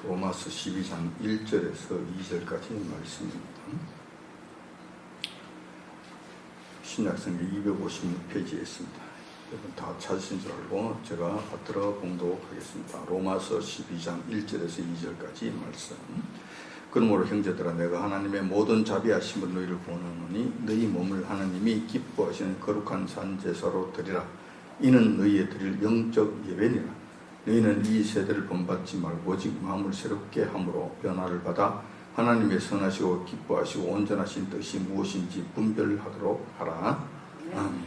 로마서 12장 1절에서 2절까지 말씀입니다. 신약성경 256페이지에 있습니다. 여러분 다 찾으신 줄 알고 제가 받들어 봉독하겠습니다. 로마서 12장 1절에서 2절까지 말씀. 그러므로 형제들아, 내가 하나님의 모든 자비하심을 너희를 구하노니 너희 몸을 하나님이 기뻐하시는 거룩한 산제사로 드리라. 이는 너희의 드릴 영적 예배니라. 너희는 이 세대를 본받지 말고 오직 마음을 새롭게 함으로 변화를 받아 하나님의 선하시고 기뻐하시고 온전하신 뜻이 무엇인지 분별하도록 하라. 아멘.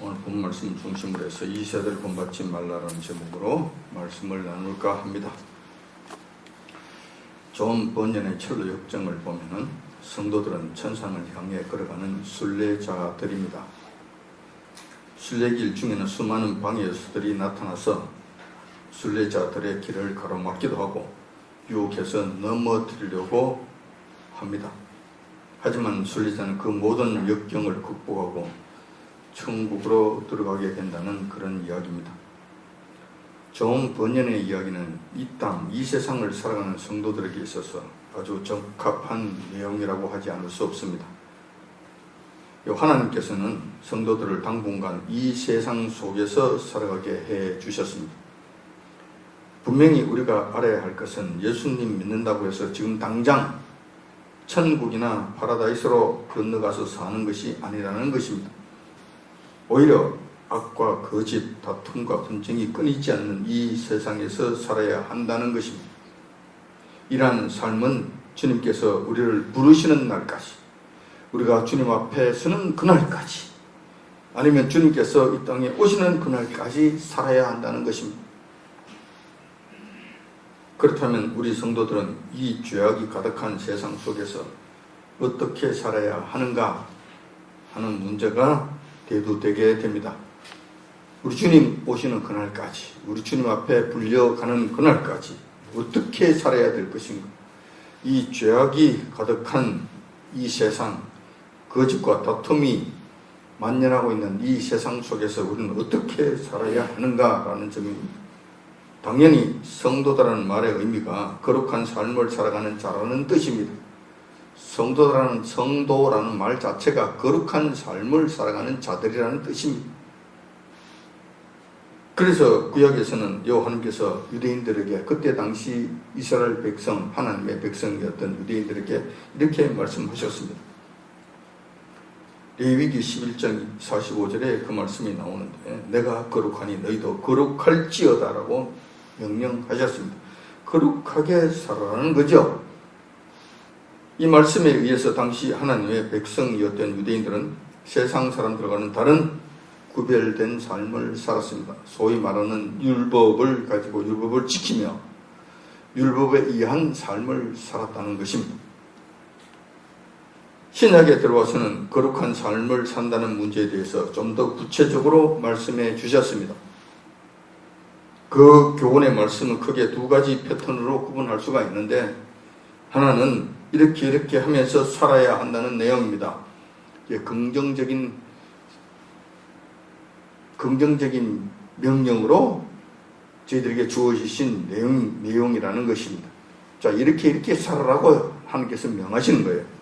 오늘 본 말씀 중심으로 해서 이 세대를 본받지 말라라는 제목으로 말씀을 나눌까 합니다. 존 번연의 철로 역정을 보면은 성도들은 천상을 향해 걸어가는 순례자들입니다. 순례길 중에는 수많은 방해수들이 나타나서 순례자들의 길을 가로막기도 하고 유혹해서 넘어뜨리려고 합니다. 하지만 순례자는 그 모든 역경을 극복하고 천국으로 들어가게 된다는 그런 이야기입니다. 존 번연의 이야기는 이 땅, 이 세상을 살아가는 성도들에게 있어서 아주 적합한 내용이라고 하지 않을 수 없습니다. 하나님께서는 성도들을 당분간 이 세상 속에서 살아가게 해 주셨습니다. 분명히 우리가 알아야 할 것은 예수님 믿는다고 해서 지금 당장 천국이나 파라다이스로 건너가서 사는 것이 아니라는 것입니다. 오히려 악과 거짓, 다툼과 분쟁이 끊이지 않는 이 세상에서 살아야 한다는 것입니다. 이러한 삶은 주님께서 우리를 부르시는 날까지, 우리가 주님 앞에 서는 그날까지, 아니면 주님께서 이 땅에 오시는 그날까지 살아야 한다는 것입니다. 그렇다면 우리 성도들은 이 죄악이 가득한 세상 속에서 어떻게 살아야 하는가 하는 문제가 대두되게 됩니다. 우리 주님 오시는 그날까지, 우리 주님 앞에 불려가는 그날까지 어떻게 살아야 될 것인가? 이 죄악이 가득한 이 세상, 거짓과 다툼이 만연하고 있는 이 세상 속에서 우리는 어떻게 살아야 하는가라는 점입니다. 당연히 성도다라는 말의 의미가 거룩한 삶을 살아가는 자라는 뜻입니다. 성도라는 말 자체가 거룩한 삶을 살아가는 자들이라는 뜻입니다. 그래서 구약에서는 하나님께서 유대인들에게, 그때 당시 이스라엘 백성, 하나님의 백성이었던 유대인들에게 이렇게 말씀하셨습니다. 레위기 11장 45절에 그 말씀이 나오는데, 내가 거룩하니 너희도 거룩할지어다 라고 명령하셨습니다. 거룩하게 살아라는 거죠. 이 말씀에 의해서 당시 하나님의 백성이었던 유대인들은 세상 사람들과는 다른 구별된 삶을 살았습니다. 소위 말하는 율법을 가지고 율법을 지키며 율법에 의한 삶을 살았다는 것입니다. 신약에 들어와서는 거룩한 삶을 산다는 문제에 대해서 좀 더 구체적으로 말씀해 주셨습니다. 그 교훈의 말씀은 크게 두 가지 패턴으로 구분할 수가 있는데, 하나는 이렇게 하면서 살아야 한다는 내용입니다. 긍정적인 명령으로 저희들에게 주어지신 내용이라는 것입니다. 자, 이렇게 살아라고 하나님께서 명하시는 거예요.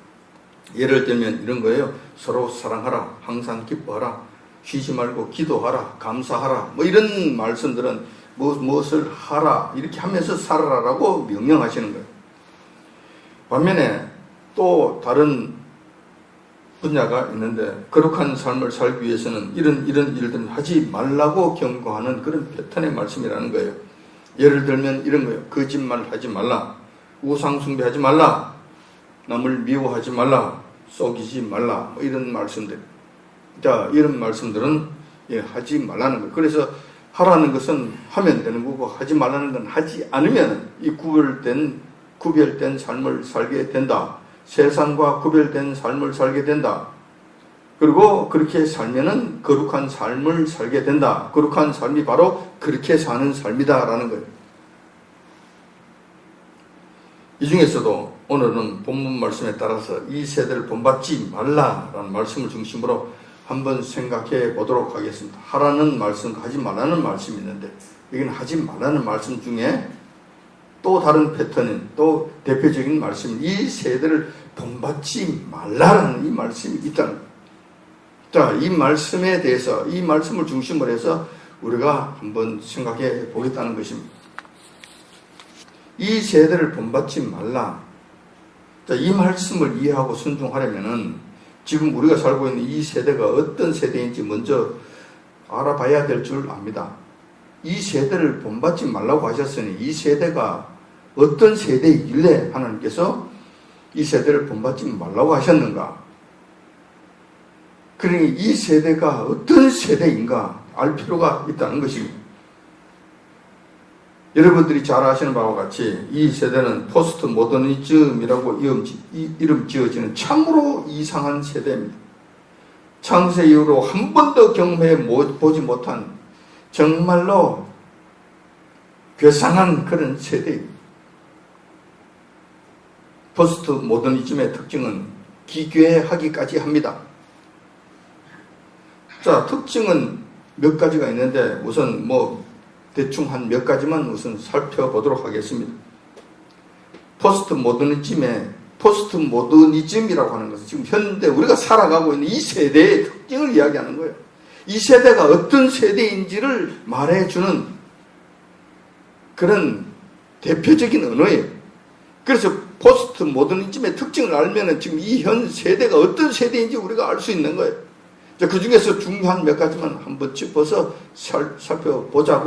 예를 들면 이런 거예요. 서로 사랑하라, 항상 기뻐하라, 쉬지 말고 기도하라, 감사하라, 이런 말씀들은 무엇을 하라, 이렇게 하면서 살아라라고 명령하시는 거예요. 반면에 또 다른 분야가 있는데, 거룩한 삶을 살기 위해서는 이런 일들은 하지 말라고 경고하는 그런 패턴의 말씀이라는 거예요. 예를 들면 이런 거예요. 거짓말 하지 말라, 우상 숭배하지 말라, 남을 미워하지 말라, 속이지 말라, 이런 말씀들. 자, 이런 말씀들은 하지 말라는 거예요. 그래서 하라는 것은 하면 되는 거고, 하지 말라는 건 하지 않으면 이 구별된 삶을 살게 된다. 세상과 구별된 삶을 살게 된다. 그리고 그렇게 살면은 거룩한 삶을 살게 된다. 거룩한 삶이 바로 그렇게 사는 삶이다라는 거예요. 이 중에서도 오늘은 본문 말씀에 따라서 이 세대를 본받지 말라라는 말씀을 중심으로 한번 생각해 보도록 하겠습니다. 하라는 말씀, 하지 말라는 말씀이 있는데, 여기는 하지 말라는 말씀 중에 또 다른 패턴인 또 대표적인 말씀인 이 세대를 본받지 말라라는 이 말씀이 있다는 거예요. 자, 이 말씀에 대해서 이 말씀을 중심으로 해서 우리가 한번 생각해 보겠다는 것입니다. 이 세대를 본받지 말라. 자, 이 말씀을 이해하고 순종하려면은 지금 우리가 살고 있는 이 세대가 어떤 세대인지 먼저 알아봐야 될 줄 압니다. 이 세대를 본받지 말라고 하셨으니 이 세대가 어떤 세대이길래 하나님께서 이 세대를 본받지 말라고 하셨는가? 그러니 이 세대가 어떤 세대인가 알 필요가 있다는 것입니다. 여러분들이 잘 아시는 바와 같이 이 세대는 포스트 모더니즘이라고 이름 지어지는 참으로 이상한 세대입니다. 창세 이후로 한 번도 경험해 보지 못한 정말로 괴상한 그런 세대입니다. 포스트 모더니즘의 특징은 기괴하기까지 합니다. 자, 특징은 몇 가지가 있는데 우선 대충 한 몇 가지만 우선 살펴보도록 하겠습니다. 포스트 모더니즘이라고 하는 것은 지금 현대 우리가 살아가고 있는 이 세대의 특징을 이야기하는 거예요. 이 세대가 어떤 세대인지를 말해주는 그런 대표적인 언어예요. 그래서 포스트 모더니즘의 특징을 알면은 지금 이 현 세대가 어떤 세대인지 우리가 알 수 있는 거예요. 그 중에서 중요한 몇 가지만 한번 짚어서 살펴보자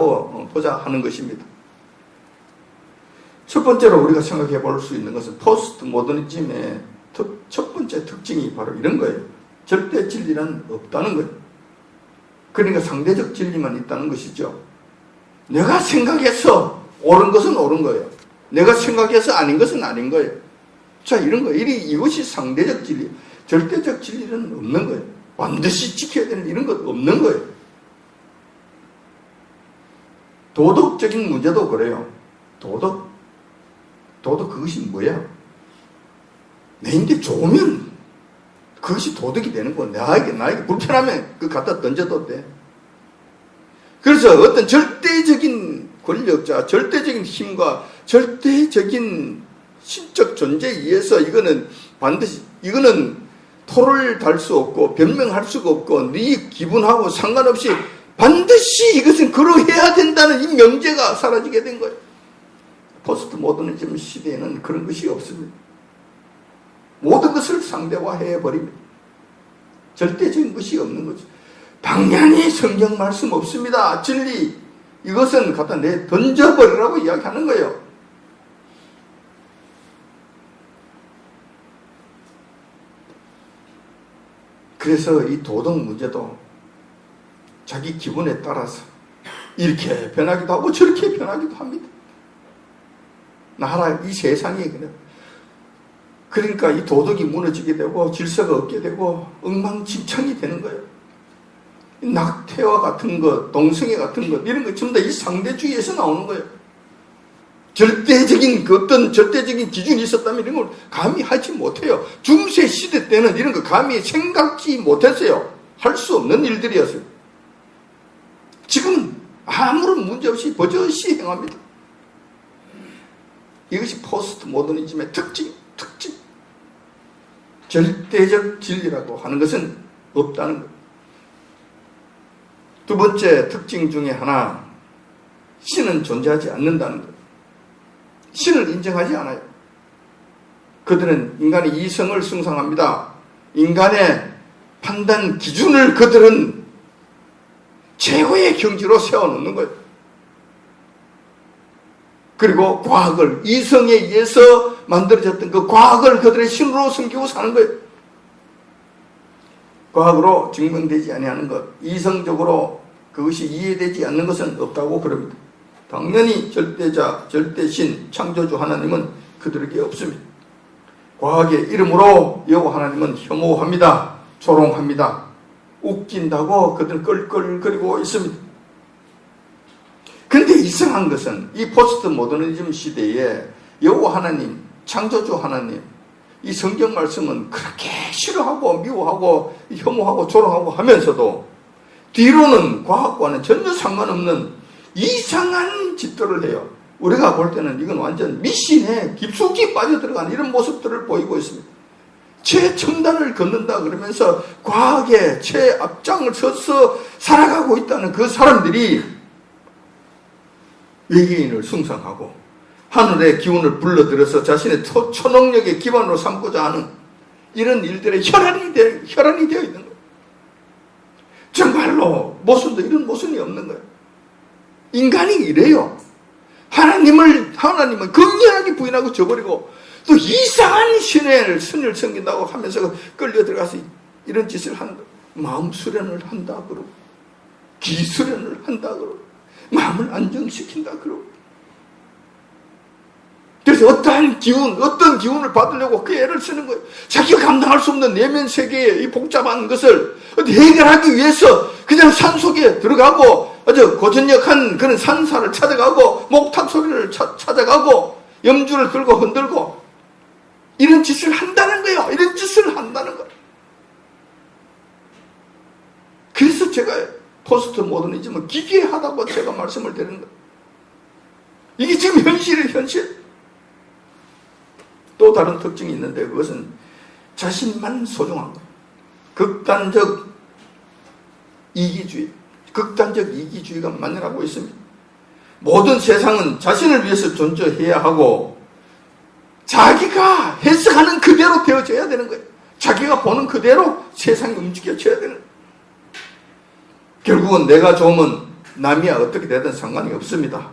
하는 것입니다. 첫 번째로 우리가 생각해 볼 수 있는 것은 포스트 모더니즘의 첫 번째 특징이 바로 이런 거예요. 절대 진리는 없다는 거예요. 그러니까 상대적 진리만 있다는 것이죠. 내가 생각해서 옳은 것은 옳은 거예요. 내가 생각해서 아닌 것은 아닌 거예요. 자, 이런 거예요. 이것이 상대적 진리. 절대적 진리는 없는 거예요. 반드시 지켜야 되는 이런 것 없는 거예요. 도덕적인 문제도 그래요. 도덕 그것이 뭐야? 내인데 좋으면 그것이 도덕이 되는 거야. 나에게 불편하면 그거 갖다 던져도 돼. 그래서 어떤 절대적인 권력자, 절대적인 힘과 절대적인 신적 존재에 의해서 이거는 토를 달 수 없고 변명할 수가 없고 네 기분하고 상관없이 반드시 이것은 그러해야 된다는 이 명제가 사라지게 된 거예요. 포스트 모더니즘 시대에는 그런 것이 없습니다. 모든 것을 상대화해 버립니다. 절대적인 것이 없는 거죠. 당연히 성경 말씀 없습니다. 진리 이것은 갖다 내 던져버리라고 이야기하는 거예요. 그래서 이 도덕 문제도 자기 기분에 따라서 이렇게 변하기도 하고 저렇게 변하기도 합니다. 이 세상이 그래. 그러니까 이 도덕이 무너지게 되고 질서가 없게 되고 엉망진창이 되는 거예요. 낙태와 같은 것, 동성애 같은 것 이런 것 전부 다 이 상대주의에서 나오는 거예요. 절대적인 어떤 절대적인 기준이 있었다면 이런 걸 감히 하지 못해요. 중세 시대 때는 이런 거 감히 생각지 못했어요. 할 수 없는 일들이었어요. 지금 아무런 문제 없이 버젓이 행합니다. 이것이 포스트 모더니즘의 특징. 절대적 진리라고 하는 것은 없다는 것. 두 번째 특징 중에 하나, 신은 존재하지 않는다는 것. 신을 인정하지 않아요. 그들은 인간의 이성을 숭상합니다. 인간의 판단 기준을 그들은 최고의 경지로 세워놓는 거예요. 그리고 과학을, 이성에 의해서 만들어졌던 그 과학을 그들의 신으로 섬기고 사는 거예요. 과학으로 증명되지 아니하는 것, 이성적으로 그것이 이해되지 않는 것은 없다고 그럽니다. 당연히 절대자, 절대신, 창조주 하나님은 그들에게 없습니다. 과학의 이름으로 여호와 하나님은 혐오합니다. 조롱합니다. 웃긴다고 그들은 껄껄거리고 있습니다. 그런데 이상한 것은 이 포스트 모더니즘 시대에 여호와 하나님, 창조주 하나님, 이 성경 말씀은 그렇게 싫어하고 미워하고 혐오하고 조롱하고 하면서도 뒤로는 과학과는 전혀 상관없는 이상한 짓들을 해요. 우리가 볼 때는 이건 완전 미신에 깊숙이 빠져들어가는 이런 모습들을 보이고 있습니다. 최첨단을 걷는다 그러면서 과학의 최앞장을 서서 살아가고 있다는 그 사람들이 외계인을 숭상하고 하늘의 기운을 불러들여서 자신의 초능력의 기반으로 삼고자 하는 이런 일들의 혈안이 되어 있는 거예요. 정말로 모순도 이런 모순이 없는 거예요. 인간이 이래요. 하나님을 극렬하게 부인하고 저버리고 또 이상한 신을 섬긴다고 하면서 끌려 들어가서 이런 짓을 하는 거예요. 마음 수련을 한다 그러고 기수련을 한다 그러고 마음을 안정시킨다 그러고 그래서 어떤 기운을 받으려고 그 애를 쓰는 거예요. 자기가 감당할 수 없는 내면 세계의 이 복잡한 것을 해결하기 위해서 그냥 산속에 들어가고 아주 고전역한 그런 산사를 찾아가고 목탁 소리를 찾아가고 염주를 들고 흔들고 이런 짓을 한다는 거예요. 이런 짓을 한다는 거예요. 그래서 제가 포스트 모더니즘은 기괴하다고 제가 말씀을 드리는 거예요. 이게 지금 현실이에요. 현실. 또 다른 특징이 있는데 그것은 자신만 소중한 거예요. 극단적 이기주의가 만연하고 있습니다. 모든 세상은 자신을 위해서 존재해야 하고 자기가 해석하는 그대로 되어져야 되는 거예요. 자기가 보는 그대로 세상이 움직여져야 되는 거예요. 결국은 내가 좋으면 남이야 어떻게 되든 상관이 없습니다.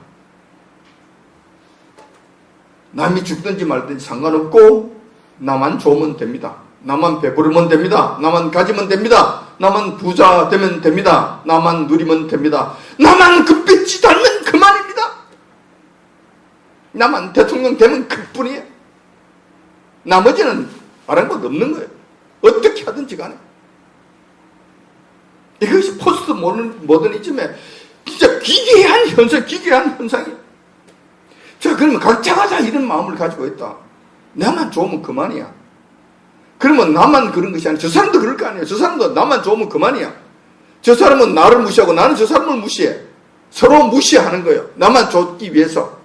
남이 죽든지 말든지 상관없고 나만 좋으면 됩니다. 나만 배부르면 됩니다. 나만 가지면 됩니다. 나만 부자 되면 됩니다. 나만 누리면 됩니다. 나만 금빛이 닿으면 그만입니다. 나만 대통령 되면 그뿐이에요. 나머지는 아랑곳 없는 거예요. 어떻게 하든지 간에. 이것이 포스트 모더니즘의 진짜 기괴한 현상이에요. 자, 그러면 각자가 다 이런 마음을 가지고 있다. 나만 좋으면 그만이야. 그러면 나만 그런 것이 아니라 저 사람도 그럴 거 아니에요. 저 사람도 나만 좋으면 그만이야. 저 사람은 나를 무시하고 나는 저 사람을 무시해. 서로 무시하는 거예요. 나만 좋기 위해서.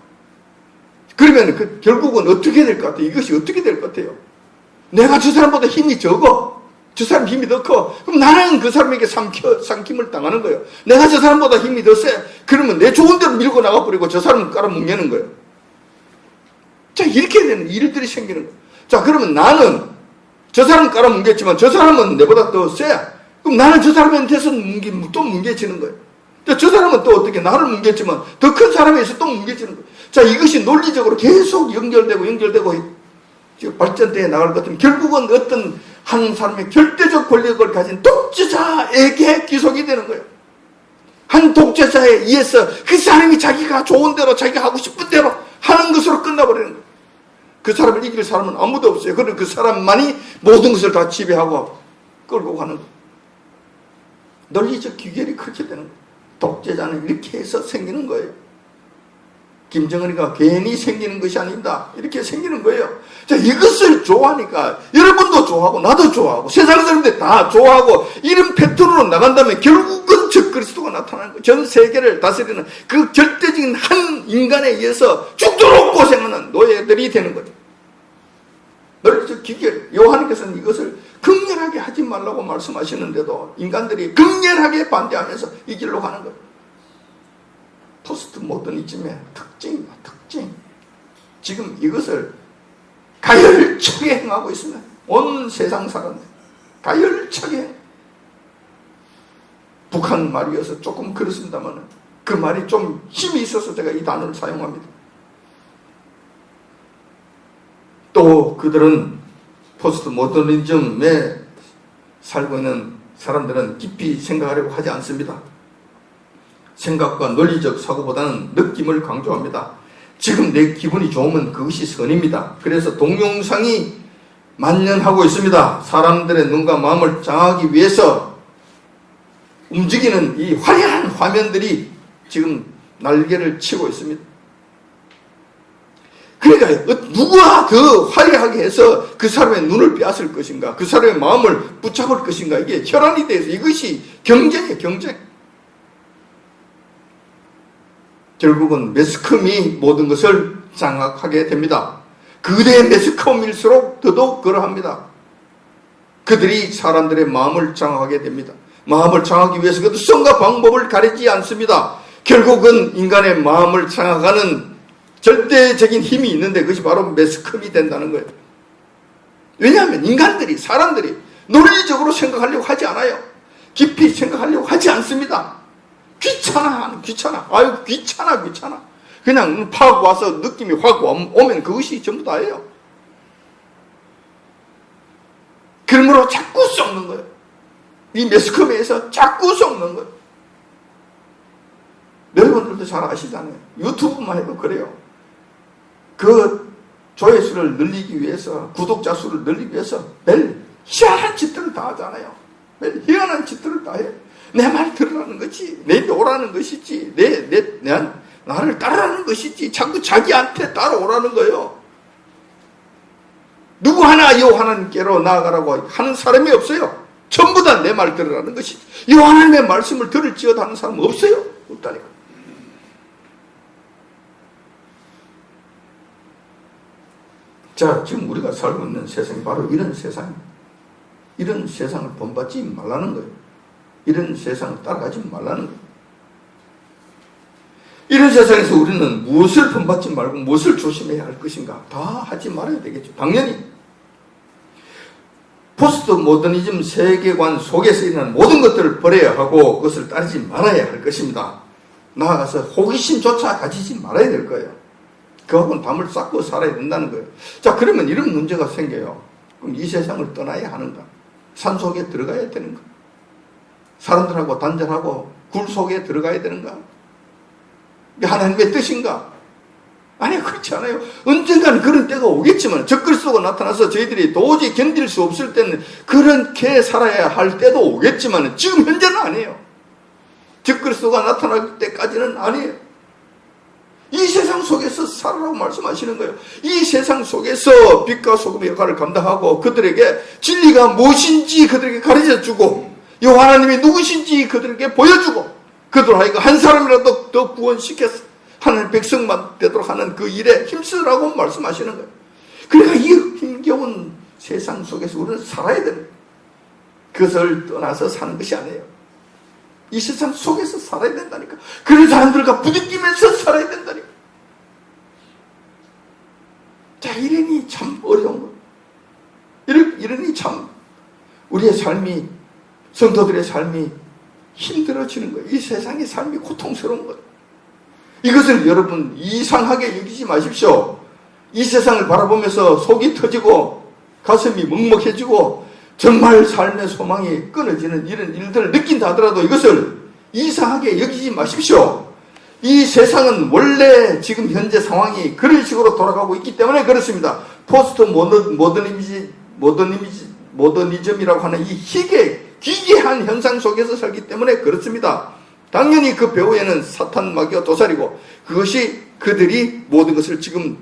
그러면 결국은 어떻게 될 것 같아요? 이것이 어떻게 될 것 같아요? 내가 저 사람보다 힘이 적어. 저 사람 힘이 더 커. 그럼 나는 그 사람에게 삼킴을 당하는 거예요. 내가 저 사람보다 힘이 더 세. 그러면 내 좋은 대로 밀고 나가버리고 저 사람을 깔아뭉개는 거예요. 자, 이렇게 되는 일들이 생기는 거예요. 자, 그러면 나는 저 사람 깔아뭉개지만 저 사람은 내보다 더 세. 그럼 나는 저 사람한테서는 또 뭉개지는 거예요. 저 사람은 또 어떻게 나를 뭉개지만 더 큰 사람에 서 또 뭉개지는 거예요. 자, 이것이 논리적으로 계속 연결되고 발전되어 나갈 것 같으면 결국은 어떤 한 사람의 절대적 권력을 가진 독재자에게 귀속이 되는 거예요. 한 독재자에 의해서 그 사람이 자기가 좋은 대로 자기가 하고 싶은 대로 하는 것으로 끝나버리는 거예요. 그 사람을 이길 사람은 아무도 없어요. 그러나 그 사람만이 모든 것을 다 지배하고 끌고 가는 거예요. 논리적 귀결이 그렇게 되는 거예요. 독재자는 이렇게 해서 생기는 거예요. 김정은이가 괜히 생기는 것이 아닙니다. 이렇게 생기는 거예요. 자, 이것을 좋아하니까 여러분도 좋아하고 나도 좋아하고 세상 사람들 다 좋아하고 이런 패턴으로 나간다면 결국은 적그리스도가 나타나는 거예요. 전 세계를 다스리는 그 절대적인 한 인간에 의해서 죽도록 고생하는 노예들이 되는 거예요. 논리적 기결. 요한께서는 이것을 극렬하게 하지 말라고 말씀하시는데도 인간들이 극렬하게 반대하면서 이 길로 가는 거예요. 포스트 모더니즘의 특징입니다. 특징. 지금 이것을 가열차게 행하고 있습니다. 온 세상 사람들 가열차게. 북한 말이어서 조금 그렇습니다만 그 말이 좀 힘이 있어서 제가 이 단어를 사용합니다. 또 그들은 포스트 모더니즘에 살고 있는 사람들은 깊이 생각하려고 하지 않습니다. 생각과 논리적 사고보다는 느낌을 강조합니다. 지금 내 기분이 좋으면 그것이 선입니다. 그래서 동영상이 만연하고 있습니다. 사람들의 눈과 마음을 장하기 위해서 움직이는 이 화려한 화면들이 지금 날개를 치고 있습니다. 그러니까 누가 더 화려하게 해서 그 사람의 눈을 빼앗을 것인가, 그 사람의 마음을 붙잡을 것인가, 이게 혈안이 돼서 이것이 경쟁이에요. 경쟁. 결국은 매스컴이 모든 것을 장악하게 됩니다. 그대 매스컴일수록 더더욱 그러합니다. 그들이 사람들의 마음을 장악하게 됩니다. 마음을 장악하기 위해서 그 특성과 방법을 가리지 않습니다. 결국은 인간의 마음을 장악하는 절대적인 힘이 있는데 그것이 바로 매스컴이 된다는 거예요. 왜냐하면 인간들이, 사람들이 논리적으로 생각하려고 하지 않아요. 깊이 생각하려고 하지 않습니다. 귀찮아. 아유, 귀찮아. 그냥 팍 와서 느낌이 확 오면 그것이 전부 다예요. 그러므로 자꾸 썩는 거예요. 이 매스컴에서 자꾸 썩는 거예요. 여러분들도 잘 아시잖아요. 유튜브만 해도 그래요. 그 조회수를 늘리기 위해서, 구독자 수를 늘리기 위해서 매일 희한한 짓들을 다 하잖아요. 매일 희한한 짓들을 다 해. 내 말 들으라는 거지. 내게 오라는 것이지. 나를 따르라는 것이지. 자꾸 자기한테 따라오라는 거예요. 누구 하나 이 하나님께로 나아가라고 하는 사람이 없어요. 전부 다 내 말 들으라는 것이지. 이 하나님의 말씀을 들을지어도 하는 사람은 없어요. 없다니까. 자, 지금 우리가 살고 있는 세상이 바로 이런 세상입니다. 이런 세상을 본받지 말라는 거예요. 이런 세상을 따라가지 말라는 거예요. 이런 세상에서 우리는 무엇을 본받지 말고 무엇을 조심해야 할 것인가? 다 하지 말아야 되겠죠. 당연히 포스트 모더니즘 세계관 속에서 있는 모든 것들을 버려야 하고 그것을 따르지 말아야 할 것입니다. 나아가서 호기심조차 가지지 말아야 될 거예요. 그하고는 담을 쌓고 살아야 된다는 거예요. 자, 그러면 이런 문제가 생겨요. 그럼 이 세상을 떠나야 하는가? 산 속에 들어가야 되는가? 사람들하고 단절하고 굴 속에 들어가야 되는가? 이게 하나님의 뜻인가? 아니, 그렇지 않아요. 언젠가는 그런 때가 오겠지만, 적그리스도가 나타나서 저희들이 도저히 견딜 수 없을 때는 그렇게 살아야 할 때도 오겠지만, 지금 현재는 아니에요. 적그리스도가 나타날 때까지는 아니에요. 이 세상 속에서 살아라고 말씀하시는 거예요. 이 세상 속에서 빛과 소금의 역할을 감당하고 그들에게 진리가 무엇인지 그들에게 가르쳐주고 이 하나님이 누구신지 그들에게 보여주고 그들 하여금 한 사람이라도 더 구원시켜서 하나님 백성만 되도록 하는 그 일에 힘쓰라고 말씀하시는 거예요. 그러니까 이 힘겨운 세상 속에서 우리는 살아야 되는 거예요. 그것을 떠나서 사는 것이 아니에요. 이 세상 속에서 살아야 된다니까. 그런 사람들과 부딪히면서 살아야 된다니까. 자, 이러니 참 어려운 거. 이러니 참 우리의 삶이, 성도들의 삶이 힘들어지는 거예요. 이 세상의 삶이 고통스러운 거예요. 이것을 여러분 이상하게 여기지 마십시오. 이 세상을 바라보면서 속이 터지고 가슴이 먹먹해지고 정말 삶의 소망이 끊어지는 이런 일들을 느낀다 하더라도 이것을 이상하게 여기지 마십시오. 이 세상은 원래 지금 현재 상황이 그런 식으로 돌아가고 있기 때문에 그렇습니다. 포스트 모더니즘이라고 하는 이 기괴한 현상 속에서 살기 때문에 그렇습니다. 당연히 그 배후에는 사탄, 마귀와 도살이고 그것이 그들이 모든 것을 지금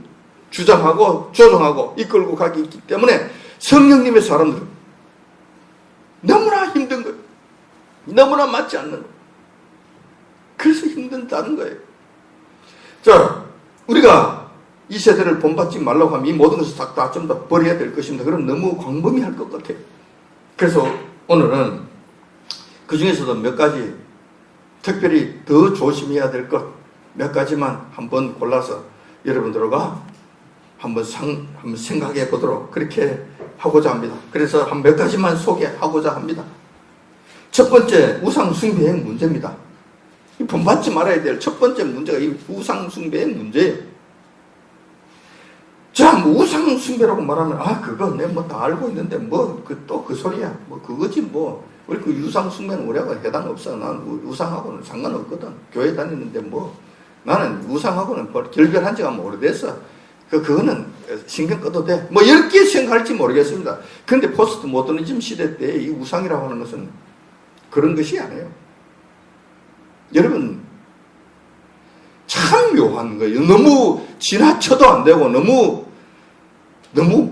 주장하고 조종하고 이끌고 가기 있기 때문에 성령님의 사람들은 너무나 힘든 거예요. 너무나 맞지 않는 거예요. 그래서 힘든다는 거예요. 자, 우리가 이 세대를 본받지 말라고 하면 이 모든 것을 다 좀 더 버려야 될 것입니다. 그럼 너무 광범위할 것 같아요. 그래서 오늘은 그 중에서도 몇 가지 특별히 더 조심해야 될 것 몇 가지만 한번 골라서 여러분들과 한번 생각해 보도록 그렇게 하고자 합니다. 그래서 한 몇 가지만 소개하고자 합니다. 첫 번째, 우상숭배의 문제입니다. 본받지 말아야 될 첫 번째 문제가 이 우상숭배의 문제예요. 자, 뭐 우상숭배라고 말하면 그거 내가 뭐 다 알고 있는데 또 그 소리야. 그거지 뭐. 우리 그 우상숭배는 우리하고 해당 없어. 난 우상하고는 상관없거든. 교회 다니는데 나는 우상하고는 결별한 지가 오래됐어. 그거는 신경 꺼도 돼. 이렇게 생각할지 모르겠습니다. 그런데 포스트 모더니즘 시대 때 이 우상이라고 하는 것은 그런 것이 아니에요. 여러분, 참 묘한 거예요. 너무 지나쳐도 안 되고, 너무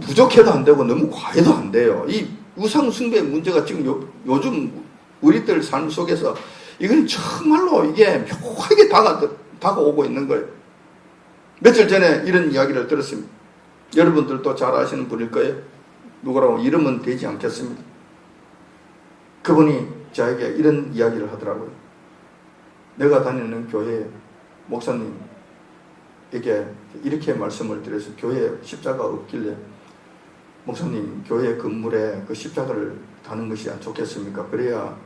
부족해도 안 되고, 너무 과해도 안 돼요. 이 우상숭배 문제가 지금 요즘 우리들 삶 속에서 이건 정말로 이게 묘하게 다가오고 있는 거예요. 며칠 전에 이런 이야기를 들었습니다. 여러분들도 잘 아시는 분일 거예요. 누구라고 이름은 되지 않겠습니다. 그분이 저에게 이런 이야기를 하더라고요. 내가 다니는 교회 목사님에게 이렇게 말씀을 드려서 교회에 십자가 없길래 목사님 교회 건물에 그 십자가를 다는 것이 안 좋겠습니까? 그래야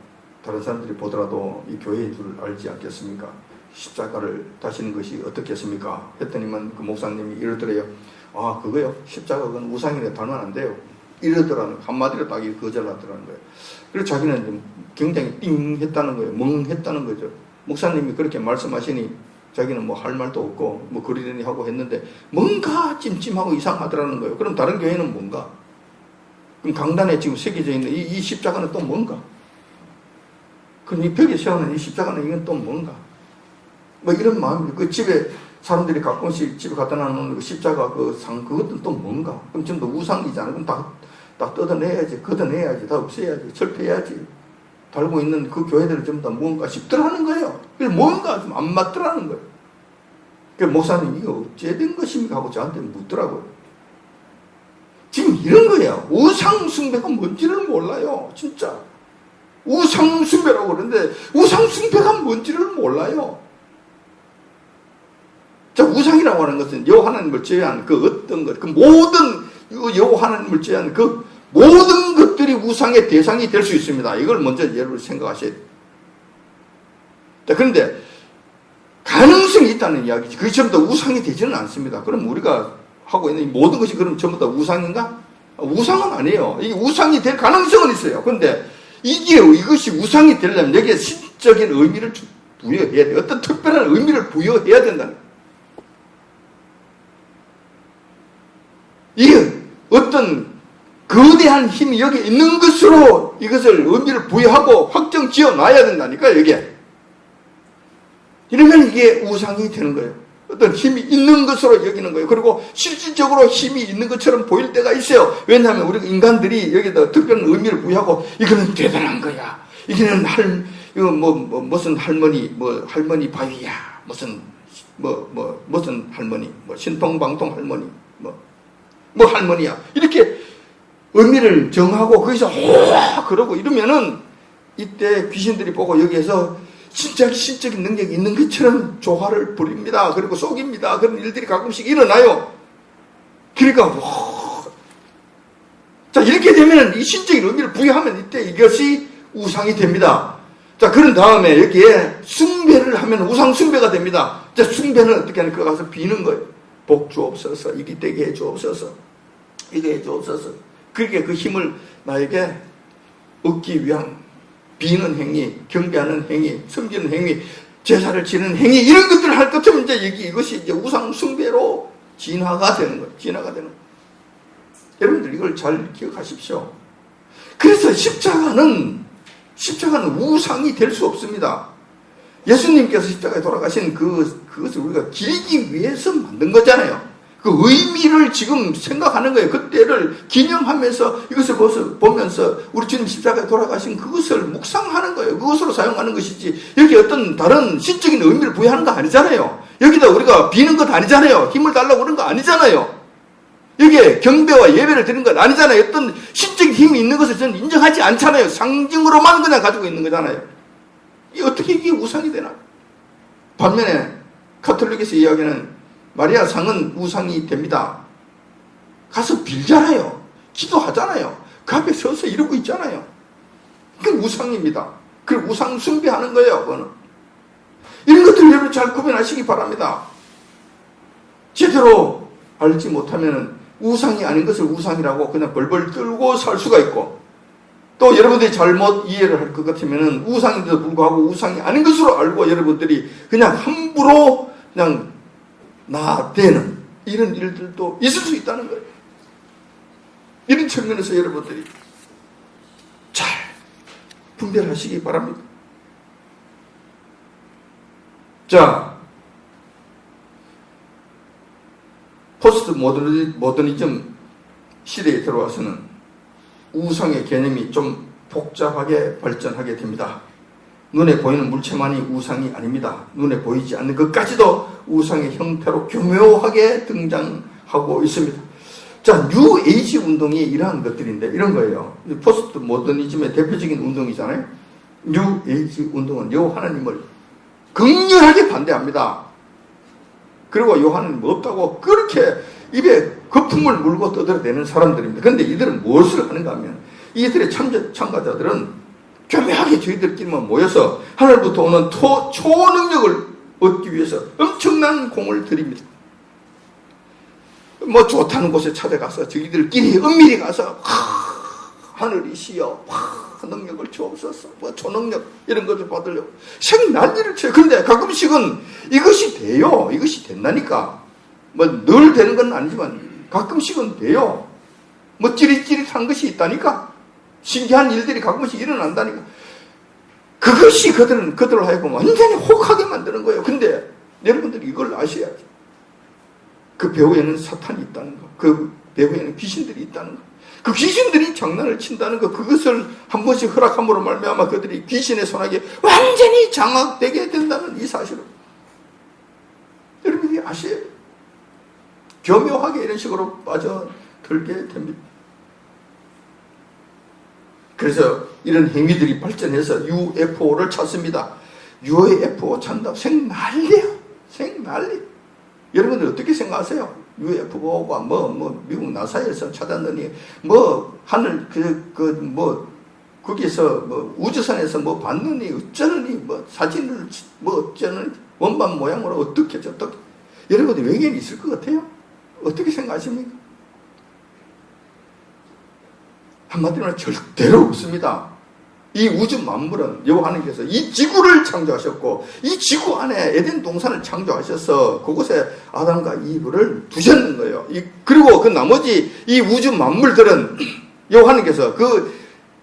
다른 사람들이 보더라도 이 교회인 줄 알지 않겠습니까? 십자가를 다시는 것이 어떻겠습니까? 했더니만 그 목사님이 이러더래요. 아 그거요? 십자가는 우상이네 달면 안 돼요. 이러더라는 한마디로 딱 거절하더라는 거예요. 그래서 자기는 굉장히 띵 했다는 거예요. 멍했다는 거죠. 목사님이 그렇게 말씀하시니 자기는 뭐 할 말도 없고 뭐 그러려니 하고 했는데 뭔가 찜찜하고 이상하더라는 거예요. 그럼 다른 교회는 뭔가? 그럼 강단에 지금 새겨져 있는 이 십자가는 또 뭔가? 그럼 이 벽에 세우는 이 십자가는 이건 또 뭔가? 뭐 이런 마음이 그 집에 사람들이 가끔씩 집에 갖다 놔놓는 그 십자가 그 상 그것도 또 뭔가? 그럼 전부 우상이잖아. 그럼 다 뜯어내야지, 걷어내야지, 다 없애야지, 철폐해야지. 달고 있는 그 교회들은 전부 다 뭔가 싶더라는 거예요. 그래서 뭔가 좀 안 맞더라는 거예요. 그래서 목사님 이게 어째 된 것입니까? 하고 저한테 묻더라고요. 지금 이런 거예요. 우상숭배가 뭔지를 몰라요. 진짜. 우상숭배라고 그러는데 우상숭배가 뭔지를 몰라요. 자, 우상이라고 하는 것은 여호와 하나님을 제외한 그 어떤 것, 그 모든 여호와 하나님을 제외한 그 모든 것들이 우상의 대상이 될 수 있습니다. 이걸 먼저 여러분 생각하셔야 돼요. 자, 그런데 가능성이 있다는 이야기지. 그게 전부 다 우상이 되지는 않습니다. 그럼 우리가 하고 있는 모든 것이 그럼 전부 다 우상인가? 우상은 아니에요. 이게 우상이 될 가능성은 있어요. 그런데 이것이 우상이 되려면 여기에 신적인 의미를 부여해야 돼요. 어떤 특별한 의미를 부여해야 된다는 거예요. 이게 어떤 거대한 힘이 여기 있는 것으로 이것을 의미를 부여하고 확정 지어 놔야 된다니까요, 여기에. 이러면 이게 우상이 되는 거예요. 어떤 힘이 있는 것으로 여기는 거예요. 그리고 실질적으로 힘이 있는 것처럼 보일 때가 있어요. 왜냐하면 우리 인간들이 여기다 특별한 의미를 부여하고 이거는 대단한 거야. 이거는 무슨 할머니, 할머니 바위야. 무슨 할머니, 신통방통 할머니, 할머니야. 이렇게 의미를 정하고 거기서 그러고 이러면은 이때 귀신들이 보고 여기에서 진짜 신적인 능력이 있는 것처럼 조화를 부립니다. 그리고 속입니다. 그런 일들이 가끔씩 일어나요. 그러니까 자, 이렇게 되면 이 신적인 의미를 부여하면 이때 이것이 우상이 됩니다. 자, 그런 다음에 여기에 숭배를 하면 우상 숭배가 됩니다. 자, 숭배는 어떻게 하는 거 가서 비는 거예요. 복 주옵소서, 이기 되게 해 주옵소서, 이게 해 주옵소서. 그렇게 그 힘을 나에게 얻기 위한 비는 행위, 경배하는 행위, 섬기는 행위, 제사를 지는 행위, 이런 것들을 할 것 같으면 이제 이것이 이제 우상 숭배로 진화가 되는 거예요. 진화가 되는 거예요. 여러분들 이걸 잘 기억하십시오. 그래서 십자가는 우상이 될 수 없습니다. 예수님께서 십자가에 돌아가신 그것을 우리가 기리기 위해서 만든 거잖아요. 그 의미를 지금 생각하는 거예요. 그때를 기념하면서 이것을 보면서 우리 주님 십자가에 돌아가신 그것을 묵상하는 거예요. 그것으로 사용하는 것이지 여기 어떤 다른 신적인 의미를 부여하는 거 아니잖아요. 여기다 우리가 비는 것 아니잖아요. 힘을 달라고 그런 거 아니잖아요. 여기에 경배와 예배를 드리는 건 아니잖아요. 어떤 신적인 힘이 있는 것을 저는 인정하지 않잖아요. 상징으로만 그냥 가지고 있는 거잖아요. 어떻게 이게 우상이 되나? 반면에 가톨릭에서 이야기하는 마리아 상은 우상이 됩니다. 가서 빌잖아요. 기도하잖아요. 그 앞에 서서 이러고 있잖아요. 그건 우상입니다. 그리고 우상 숭배하는 거예요. 그거는. 이런 것들을 여러분 잘 구별하시기 바랍니다. 제대로 알지 못하면 우상이 아닌 것을 우상이라고 그냥 벌벌 떨고 살 수가 있고, 또 여러분들이 잘못 이해를 할 것 같으면 우상인데도 불구하고 우상이 아닌 것으로 알고 여러분들이 그냥 함부로 그냥 나대는 이런 일들도 있을 수 있다는 거예요. 이런 측면에서 여러분들이 잘 분별하시기 바랍니다. 자, 포스트 모더니즘 시대에 들어와서는 우상의 개념이 좀 복잡하게 발전하게 됩니다. 눈에 보이는 물체만이 우상이 아닙니다. 눈에 보이지 않는 것까지도 우상의 형태로 교묘하게 등장하고 있습니다. 자, 뉴 에이지 운동이 이러한 것들인데 이런 거예요. 포스트 모더니즘의 대표적인 운동이잖아요. 뉴 에이지 운동은 요 하나님을 극렬하게 반대합니다. 그리고 요 하나님 없다고 그렇게 입에 거품을 물고 떠들어대는 사람들입니다. 그런데 이들은 무엇을 하는가 하면 이들의 참가자들은 교묘하게 저희들끼리만 모여서 하늘부터 오는 초능력을 얻기 위해서 엄청난 공을 들입니다. 뭐 좋다는 곳에 찾아가서 저희들끼리 은밀히 가서 하늘이시여 능력을 주옵소서 뭐 초능력 이런 것을 받으려고 생 난리를 쳐요. 그런데 가끔씩은 이것이 돼요. 이것이 된다니까. 뭐 늘 되는 건 아니지만 가끔씩은 돼요. 뭐 찌릿찌릿한 것이 있다니까. 신기한 일들이 가끔씩 일어난다니까. 그것이 그들을 하여금 완전히 혹하게 만드는 거예요. 근데 여러분들이 이걸 아셔야죠. 그 배후에는 사탄이 있다는 거. 그 배후에는 귀신들이 있다는 거. 그 귀신들이 장난을 친다는 거. 그것을 한 번씩 허락함으로 말미암아 그들이 귀신의 손아귀에 완전히 장악되게 된다는 이 사실을 여러분들이 아셔야 돼요. 교묘하게 이런 식으로 빠져들게 됩니다. 그래서 이런 행위들이 발전해서 UFO를 찾습니다. UFO 찾는다. 생난리예요. 생난리. 여러분들 어떻게 생각하세요? UFO가 미국 나사에서 찾았느니 하늘 거기서 우주선에서 봤느니 어쩌느니 사진을 어쩌느니 원반 모양으로 어떻게 여러분들 외계인이 있을 것 같아요? 어떻게 생각하십니까? 한마디로 말하면 절대로 없습니다. 이 우주 만물은 여호와 하나님께서 이 지구를 창조하셨고 이 지구 안에 에덴 동산을 창조하셔서 그곳에 아담과 이브를 두셨는 거예요. 그리고 그 나머지 이 우주 만물들은 여호와 하나님께서 그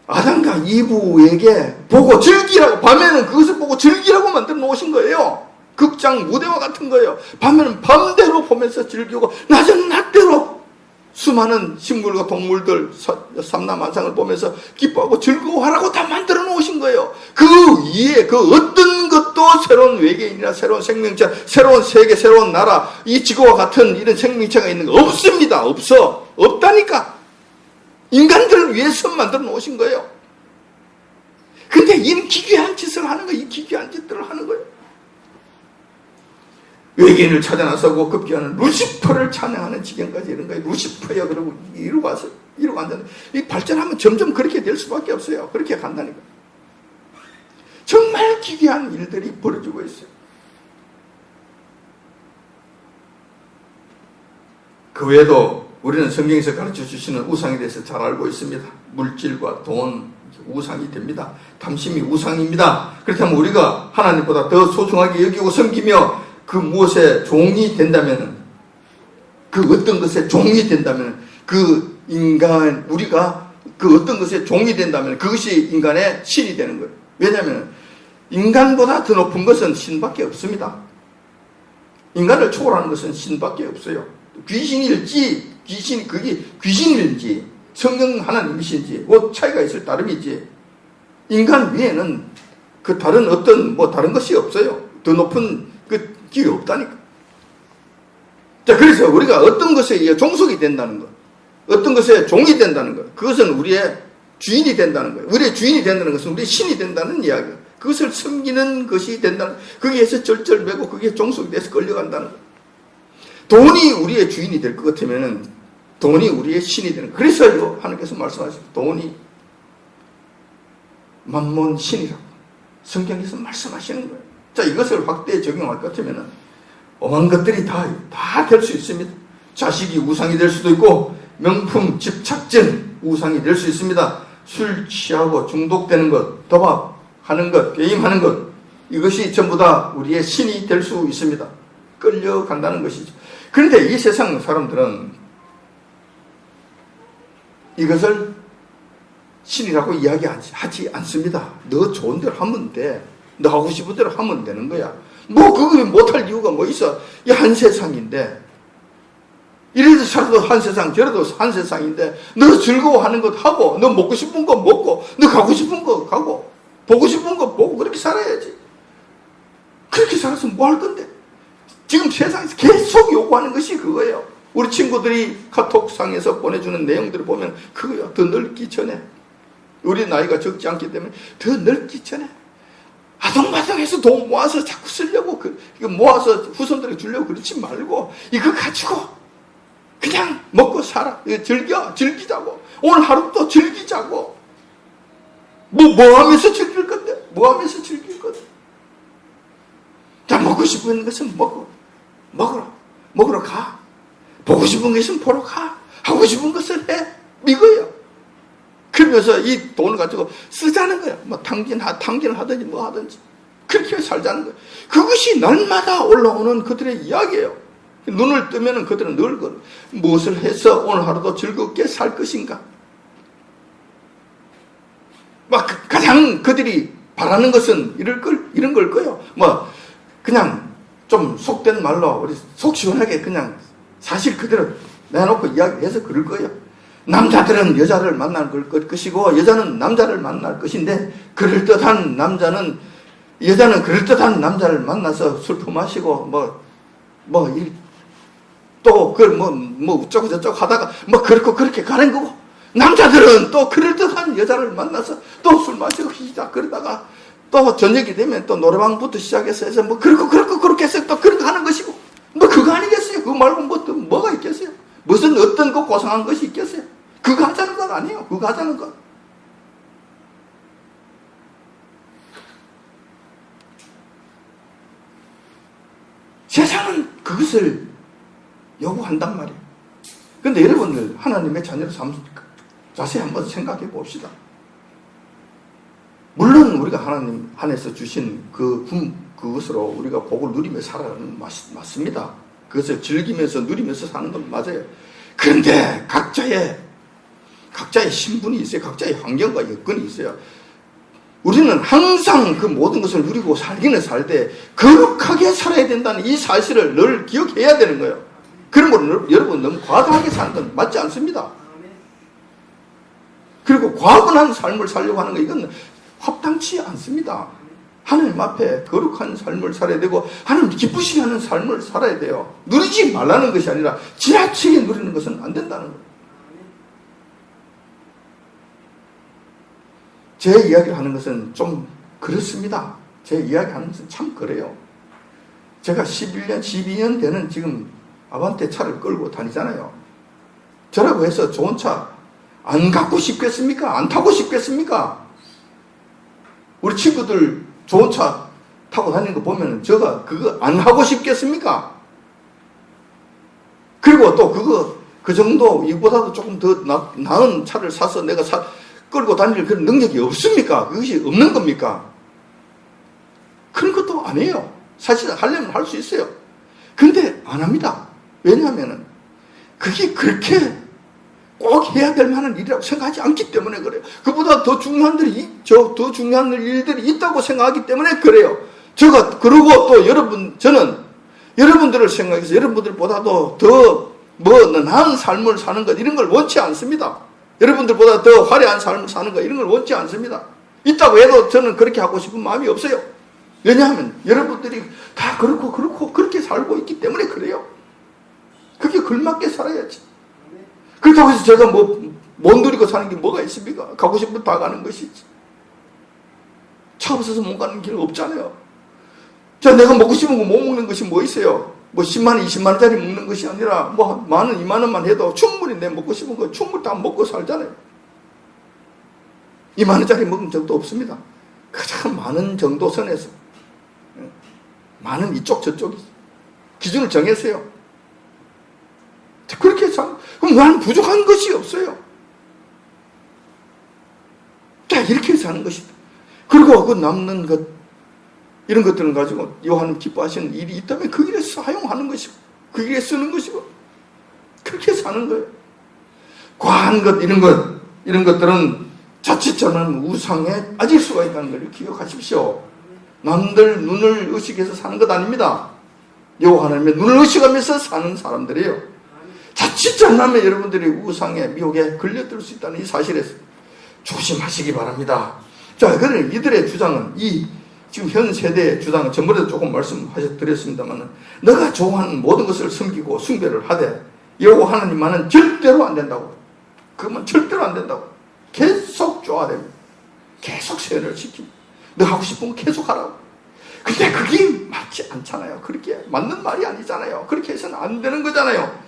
아담과 이브에게 보고 즐기라고, 밤에는 그것을 보고 즐기라고 만들어 놓으신 거예요. 극장 무대와 같은 거예요. 밤에는 밤대로 보면서 즐기고 낮은 낮대로 수많은 식물과 동물들 삼라만상을 보면서 기뻐하고 즐거워하라고 다 만들어 놓으신 거예요. 그 위에 그 어떤 것도 새로운 외계인이나 새로운 생명체, 새로운 세계, 새로운 나라, 이 지구와 같은 이런 생명체가 있는 거 없습니다. 없다니까. 인간들을 위해서 만들어 놓으신 거예요. 근데 이 기괴한 짓을 하는 거예요. 이 기괴한 짓들을 하는 거예요. 외계인을 찾아 나서고 급기야는 루시퍼를 찬양하는 지경까지 이런 거예요. 루시퍼요. 그러고 이러고 앉았는데 이 발전하면 점점 그렇게 될 수밖에 없어요. 그렇게 간다니까. 정말 기괴한 일들이 벌어지고 있어요. 그 외에도 우리는 성경에서 가르쳐 주시는 우상에 대해서 잘 알고 있습니다. 물질과 돈, 우상이 됩니다. 탐심이 우상입니다. 그렇다면 우리가 하나님보다 더 소중하게 여기고 섬기며 그 무엇에 종이 된다면, 그 어떤 것에 종이 된다면, 그 인간, 우리가 그 어떤 것에 종이 된다면 그것이 인간의 신이 되는 거예요. 왜냐하면 인간보다 더 높은 것은 신밖에 없습니다. 인간을 초월하는 것은 신밖에 없어요. 귀신일지, 그게 귀신일지, 성령 하나님이신지, 뭐 차이가 있을 따름이지, 인간 위에는 그 다른 어떤, 다른 것이 없어요. 더 높은 그 길이 없다니까. 자, 그래서 우리가 어떤 것에 종속이 된다는 것, 어떤 것에 종이 된다는 것, 그것은 우리의 주인이 된다는 거예요. 우리의 주인이 된다는 것은 우리의 신이 된다는 이야기예요. 그것을 섬기는 것이 된다는, 거기에서 절절매고 그게 종속이 돼서 끌려간다는 거예요. 돈이 우리의 주인이 될 것 같으면 돈이 우리의 신이 되는 거예요. 그래서 하나님께서 말씀하시죠. 돈이 만몬 신이라고 성경에서 말씀하시는 거예요. 자, 이것을 확대에 적용할 것 같으면 오만 것들이 다 될 수 있습니다. 자식이 우상이 될 수도 있고, 명품, 집착증 우상이 될 수 있습니다. 술 취하고 중독되는 것, 도박하는 것, 게임하는 것, 이것이 전부 다 우리의 신이 될 수 있습니다. 끌려간다는 것이죠. 그런데 이 세상 사람들은 이것을 신이라고 이야기하지 않습니다. 너 좋은 대로 하면 돼. 너 하고 싶은 대로 하면 되는 거야. 그거 못할 이유가 뭐 있어? 이 한 세상인데. 이래도 살아도 한 세상, 저래도 한 세상인데, 너 즐거워하는 것 하고, 너 먹고 싶은 거 먹고, 너 가고 싶은 거 가고, 보고 싶은 거 보고 그렇게 살아야지. 그렇게 살아서 뭐 할 건데? 지금 세상에서 계속 요구하는 것이 그거예요. 우리 친구들이 카톡상에서 보내주는 내용들을 보면 그거요. 더 늙기 전에, 우리 나이가 적지 않기 때문에 더 늙기 전에 아동마동해서 돈 모아서 자꾸 쓰려고, 이거 모아서 후손들에게 주려고 그러지 말고 이거 가지고 그냥 먹고 살아. 즐기자고. 오늘 하루도 즐기자고. 뭐 하면서 즐길 건데? 뭐 하면서 즐길 건데? 자, 먹고 싶은 것은 먹으러 가. 보고 싶은 것은 보러 가. 하고 싶은 것을 해. 이거예요. 그러면서 이 돈을 가지고 쓰자는 거야. 뭐 탕진을 하든지 뭐 하든지. 그렇게 살자는 거예요. 그것이 날마다 올라오는 그들의 이야기예요. 눈을 뜨면 그들은 늘 무엇을 해서 오늘 하루도 즐겁게 살 것인가. 막 가장 그들이 바라는 것은 이런 걸 거예요. 뭐 그냥 좀 속된 말로 우리 속 시원하게 그냥 사실 그대로 내놓고 이야기해서 그럴 거예요. 남자들은 여자를 만날 것이고 여자는 남자를 만날 것인데 여자는 그럴듯한 남자를 만나서 술 퍼마시고 또 그걸 뭐 어쩌고 저쩌고 하다가 뭐 그렇게 가는 거고, 남자들은 또 그럴듯한 여자를 만나서 또 술 마시고 시작 그러다가 또 저녁이 되면 또 노래방부터 시작해서 해서 뭐 그렇게 해서 또 그렇게 하는 것이고, 뭐 그거 아니겠어요? 그거 말고 뭐가 있겠어요? 무슨 어떤 거 고상한 것이 있겠어요? 그거 하자는 건 아니에요. 그거 하자는 건. 세상은 그것을 요구한단 말이에요. 그런데 여러분들 하나님의 자녀로 자세히 한번 생각해 봅시다. 물론 우리가 하나님 안에서 주신 그것으로 우리가 복을 누리며 살아가는 맞습니다. 그것을 즐기면서 누리면서 사는 건 맞아요. 그런데 각자의 신분이 있어요. 각자의 환경과 여건이 있어요. 우리는 항상 그 모든 것을 누리고 살기는 살되 거룩하게 살아야 된다는 이 사실을 늘 기억해야 되는 거예요. 그런 걸 여러분 너무 과도하게 사는 건 맞지 않습니다. 그리고 과분한 삶을 살려고 하는 거, 이건 합당치 않습니다. 하나님 앞에 거룩한 삶을 살아야 되고 하나님 기쁘시게 하는 삶을 살아야 돼요. 누리지 말라는 것이 아니라 지나치게 누리는 것은 안 된다는 거예요. 제 이야기를 하는 것은 좀 그렇습니다. 제 이야기하는 것은 참 그래요. 제가 11년, 12년 되는 지금 아반떼 차를 끌고 다니잖아요. 저라고 해서 좋은 차 안 갖고 싶겠습니까? 안 타고 싶겠습니까? 우리 친구들 좋은 차 타고 다니는 거 보면 제가 그거 안 하고 싶겠습니까? 그리고 또 그 정도 이보다도 조금 더 나은 차를 사서 내가 끌고 다닐 그런 능력이 없습니까? 그것이 없는 겁니까? 그런 것도 아니에요. 사실 하려면 할 수 있어요. 근데 안 합니다. 왜냐하면 그게 그렇게 꼭 해야 될 만한 일이라고 생각하지 않기 때문에 그래요. 그보다 더 중요한 일들이 있다고 생각하기 때문에 그래요. 제가 그러고 또 저는 여러분들을 생각해서 여러분들보다도 더 나은 삶을 사는 것 이런 걸 원치 않습니다. 여러분들보다 더 화려한 삶을 사는 것 이런 걸 원치 않습니다. 있다고 해도 저는 그렇게 하고 싶은 마음이 없어요. 왜냐하면 여러분들이 다 그렇게 살고 있기 때문에 그래요. 그게 걸맞게 살아야지. 그렇다고 해서 제가 못 누리고 사는 게 뭐가 있습니까? 가고 싶으면 다 가는 것이지. 차 없어서 못 가는 길 없잖아요. 자, 내가 먹고 싶은 거 못 먹는 것이 뭐 있어요? 10만 원, 20만 원짜리 먹는 것이 아니라 만 원, 2만 원만 해도 충분히 내 먹고 싶은 거 충분히 다 먹고 살잖아요. 2만 원짜리 먹은 적도 없습니다. 가장 많은 정도 선에서 많은 이쪽 저쪽이 기준을 정했어요. 그렇게 그럼 나는 부족한 것이 없어요. 자, 이렇게 사는 것이다. 그리고 그 남는 것 이런 것들을 가지고 요한은 기뻐하시는 일이 있다면 그 일에 사용하는 것이고 그 일에 쓰는 것이고 그렇게 사는 거예요. 과한 것 이런 것들은 자칫 저는 우상에 빠질 수가 있다는 걸 기억하십시오. 남들 눈을 의식해서 사는 것 아닙니다. 여호와 하나님의 눈을 의식하면서 사는 사람들이에요. 자칫 잘못하면 여러분들이 우상의 미혹에 걸려들 수 있다는 이 사실에서 조심하시기 바랍니다. 자, 그러니 이들의 주장은 지금 현 세대의 주장은 전번에도 조금 말씀드렸습니다만 너가 좋아하는 모든 것을 섬기고 숭배를 하되 여호와 하나님만은 절대로 안 된다고. 그러면 절대로 안 된다고. 계속 좋아야 됩니다. 계속 세뇌를 시킵니다. 너 하고 싶은 거 계속 하라고. 근데 그게 맞지 않잖아요. 그렇게 맞는 말이 아니잖아요. 그렇게 해서는 안 되는 거잖아요.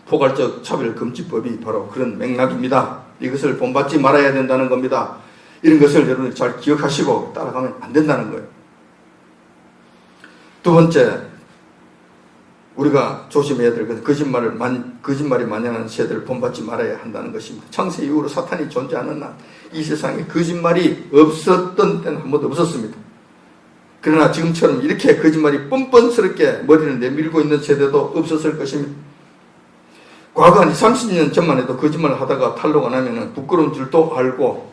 포괄적 차별금지법이 바로 그런 맥락입니다. 이것을 본받지 말아야 된다는 겁니다. 이런 것을 여러분들 잘 기억하시고 따라가면 안 된다는 거예요. 두 번째, 우리가 조심해야 될 것은 거짓말이 만연한 세대를 본받지 말아야 한다는 것입니다. 창세 이후로 사탄이 존재하는 날, 이 세상에 거짓말이 없었던 때는 한 번도 없었습니다. 그러나 지금처럼 이렇게 거짓말이 뻔뻔스럽게 머리를 내밀고 있는 세대도 없었을 것입니다. 과거 한 30년 전만 해도 거짓말을 하다가 탄로가 나면 부끄러운 줄도 알고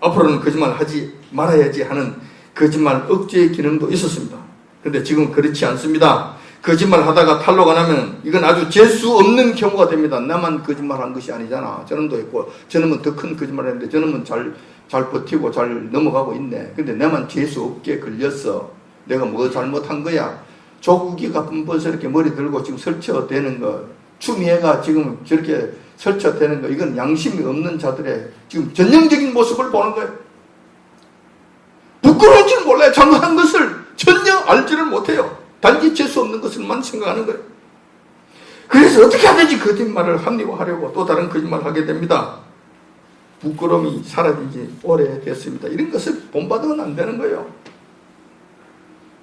앞으로는 거짓말 하지 말아야지 하는 거짓말 억제의 기능도 있었습니다. 그런데 지금 그렇지 않습니다. 거짓말 하다가 탄로가 나면 이건 아주 재수 없는 경우가 됩니다. 나만 거짓말한 것이 아니잖아. 저놈도 있고 저놈은 더 큰 거짓말 했는데 저놈은 잘 버티고 잘 넘어가고 있네. 근데 나만 재수 없게 걸렸어. 내가 뭐 잘못한 거야. 조국이가 뻔뻔스럽게 머리 들고 지금 설쳐대는 거, 추미애가 지금 저렇게 설쳐대는 거, 이건 양심이 없는 자들의 지금 전형적인 모습을 보는 거예요. 부끄러운 줄 몰라요. 잘못한 것을 전혀 알지를 못해요. 단지 재수 없는 것을만 생각하는 거예요. 그래서 어떻게 하든지 거짓말을 합리화하려고 또 다른 거짓말을 하게 됩니다. 부끄러움이 사라진 지 오래됐습니다. 이런 것을 본받으면 안 되는 거예요.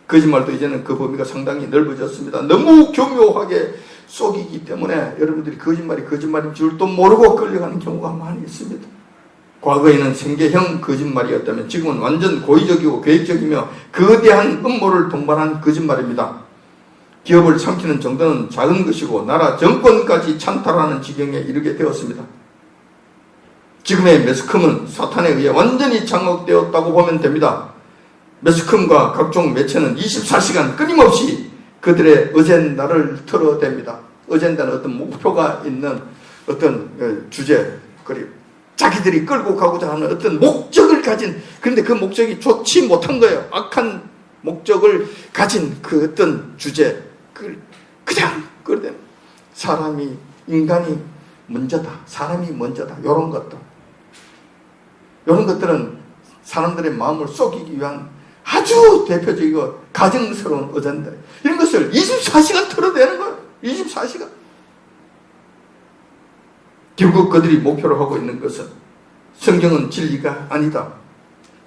거짓말도 이제는 그 범위가 상당히 넓어졌습니다. 너무 교묘하게 속이기 때문에 여러분들이 거짓말인 줄도 모르고 끌려가는 경우가 많이 있습니다. 과거에는 생계형 거짓말이었다면 지금은 완전 고의적이고 계획적이며 거대한 음모를 동반한 거짓말입니다. 기업을 삼키는 정도는 작은 것이고 나라 정권까지 찬탈하는 지경에 이르게 되었습니다. 지금의 매스컴은 사탄에 의해 완전히 장악되었다고 보면 됩니다. 매스컴과 각종 매체는 24시간 끊임없이 그들의 어젠다를 털어댑니다. 어젠다는 어떤 목표가 있는 어떤 주제, 그리고 자기들이 끌고 가고자 하는 어떤 목적을 가진, 그런데 그 목적이 좋지 못한 거예요. 악한 목적을 가진 그 어떤 주제, 그냥 끌어대는 인간이 먼저다, 사람이 먼저다, 이런 것들은 사람들의 마음을 속이기 위한 아주 대표적이고 가증스러운 어젠다. 이런 것을 24시간 털어대는 거예요. 24시간. 결국 그들이 목표로 하고 있는 것은 성경은 진리가 아니다.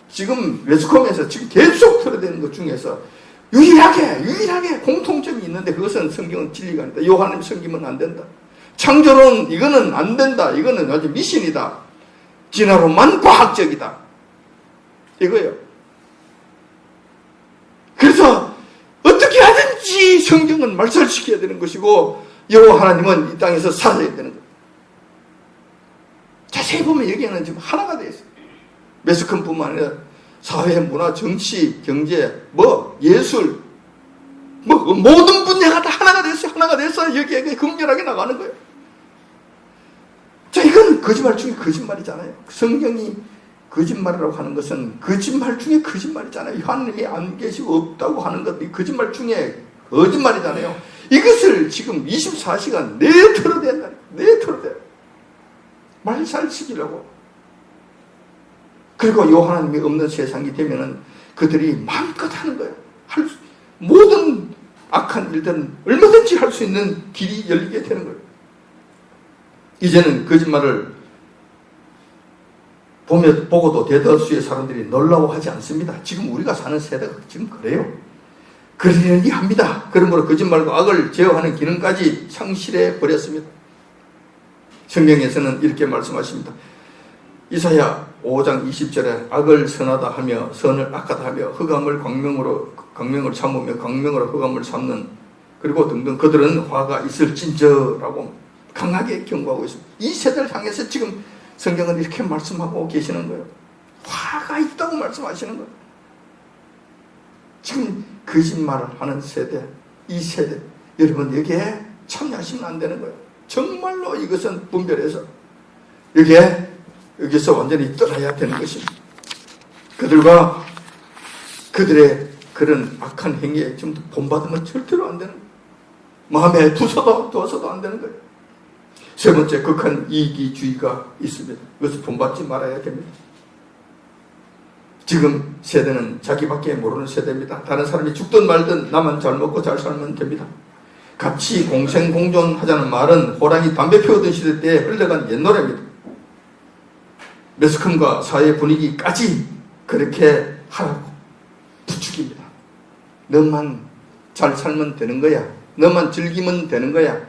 지금 매스컴에서 지금 계속 털어대는 것 중에서 유일하게 공통점이 있는데 그것은 성경은 진리가 아니다. 요한님 섬기면 안 된다. 창조론 이거는 안 된다. 이거는 아주 미신이다. 진화론만 과학적이다. 이거예요. 그래서 어떻게 하든지 성경은 말살시켜야 되는 것이고 여호와 하나님은 이 땅에서 살아야 되는 거예요. 자세히 보면 여기에는 지금 하나가 되어 있어요. 매스컴뿐만 아니라 사회, 문화, 정치, 경제, 예술, 모든 분야가 다 하나가 됐어요. 하나가 돼서 여기에 극렬하게 나가는 거예요. 자, 이건 거짓말 중에 거짓말이잖아요. 성경이 거짓말이라고 하는 것은 거짓말 중에 거짓말이잖아요. 하나님이 안 계시고 없다고 하는 것, 거짓말 중에 거짓말이잖아요. 이것을 지금 24시간 내털어댄다. 말살시키려고. 그리고 요 하나님이 없는 세상이 되면은 그들이 마음껏 하는 거예요. 모든 악한 일들은 얼마든지 할 수 있는 길이 열리게 되는 거예요. 이제는 거짓말을 보고도 대다수의 사람들이 놀라워하지 않습니다. 지금 우리가 사는 세대가 지금 그래요. 그러려니 합니다. 그러므로 거짓말과 악을 제어하는 기능까지 상실해 버렸습니다. 성경에서는 이렇게 말씀하십니다. 이사야 5장 20절에 악을 선하다 하며 선을 악하다 하며 흑암을 광명으로 삼으며 광명으로 흑암을 삼는, 그리고 등등 그들은 화가 있을진저라고 강하게 경고하고 있습니다. 이 세대를 향해서 지금 성경은 이렇게 말씀하고 계시는 거예요. 화가 있다고 말씀하시는 거예요. 지금 거짓말을 하는 세대, 이 세대, 여러분 여기에 참여하시면 안 되는 거예요. 정말로 이것은 분별해서 여기에 여기서 완전히 떠나야 되는 것입니다. 그들과 그들의 그런 악한 행위에 좀 더 본받으면 절대로 안 되는 거예요. 마음에 두어서도 안 되는 거예요. 세 번째, 극한 이기주의가 있습니다. 이것을 본받지 말아야 됩니다. 지금 세대는 자기밖에 모르는 세대입니다. 다른 사람이 죽든 말든 나만 잘 먹고 잘 살면 됩니다. 같이 공생공존하자는 말은 호랑이 담배 피우던 시대 때에 흘러간 옛 노래입니다. 매스컴과 사회 분위기까지 그렇게 하라고 부추깁니다. 너만 잘 살면 되는 거야. 너만 즐기면 되는 거야.